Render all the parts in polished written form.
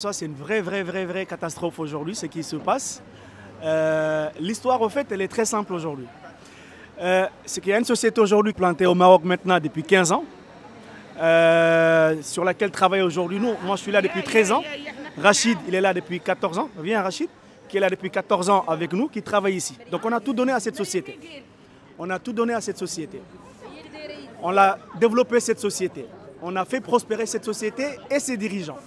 Ça, c'est une vraie catastrophe aujourd'hui, ce qui se passe. L'histoire, au fait, elle est très simple aujourd'hui. C'est qu'il y a une société aujourd'hui plantée au Maroc maintenant depuis 15 ans, sur laquelle travaille aujourd'hui nous. Moi, je suis là depuis 13 ans. Rachid, il est là depuis 14 ans. Viens, Rachid, qui est là depuis 14 ans avec nous, qui travaille ici. Donc, on a tout donné à cette société. On a tout donné à cette société. On a développé cette société. On a fait prospérer cette société et ses dirigeants.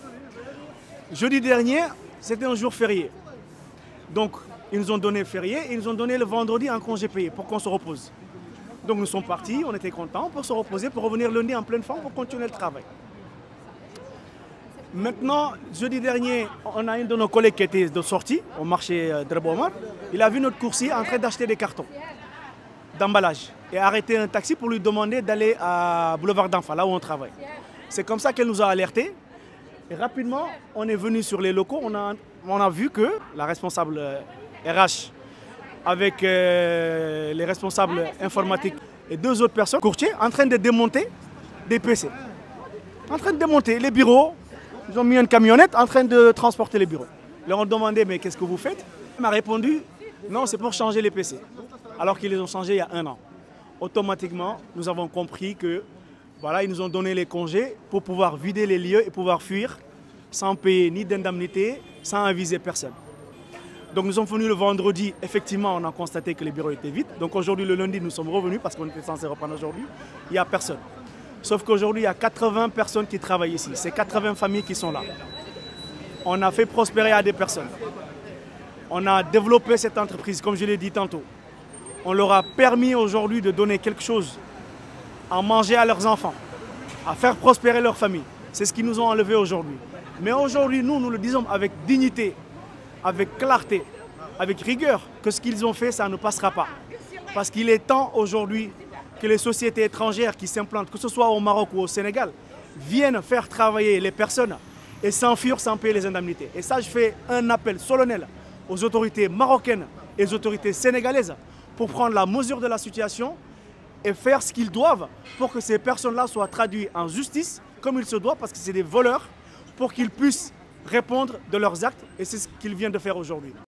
Jeudi dernier, c'était un jour férié. Donc, ils nous ont donné férié et ils nous ont donné le vendredi un congé payé pour qu'on se repose. Donc, nous sommes partis, on était contents pour se reposer, pour revenir lundi en pleine forme pour continuer le travail. Maintenant, jeudi dernier, on a un de nos collègues qui était de sortie au marché de Rebomar. Il a vu notre coursier en train d'acheter des cartons d'emballage et a arrêté un taxi pour lui demander d'aller à Boulevard d'Enfants, là où on travaille. C'est comme ça qu'elle nous a alertés. Et rapidement, on est venu sur les locaux, on a vu que la responsable RH avec les responsables informatiques et deux autres personnes, courtiers, en train de démonter des PC. En train de démonter les bureaux, ils ont mis une camionnette en train de transporter les bureaux. Ils leur ont demandé, mais qu'est-ce que vous faites? Il m'a répondu, non, c'est pour changer les PC. Alors qu'ils les ont changés il y a 1 an. Automatiquement, nous avons compris que voilà, ils nous ont donné les congés pour pouvoir vider les lieux et pouvoir fuir sans payer ni d'indemnité, sans aviser personne. Donc nous sommes venus le vendredi, effectivement on a constaté que les bureaux étaient vides. Donc aujourd'hui le lundi nous sommes revenus parce qu'on était censé reprendre aujourd'hui. Il n'y a personne. Sauf qu'aujourd'hui il y a 80 personnes qui travaillent ici. C'est 80 familles qui sont là. On a fait prospérer à des personnes. On a développé cette entreprise, comme je l'ai dit tantôt. On leur a permis aujourd'hui de donner quelque chose à manger à leurs enfants, à faire prospérer leur famille. C'est ce qu'ils nous ont enlevé aujourd'hui. Mais aujourd'hui, nous le disons avec dignité, avec clarté, avec rigueur, que ce qu'ils ont fait, ça ne passera pas. Parce qu'il est temps aujourd'hui que les sociétés étrangères qui s'implantent, que ce soit au Maroc ou au Sénégal, viennent faire travailler les personnes et s'enfuir sans payer les indemnités. Et ça, je fais un appel solennel aux autorités marocaines et aux autorités sénégalaises pour prendre la mesure de la situation et faire ce qu'ils doivent pour que ces personnes-là soient traduites en justice comme il se doit, parce que c'est des voleurs, pour qu'ils puissent répondre de leurs actes, et c'est ce qu'ils viennent de faire aujourd'hui.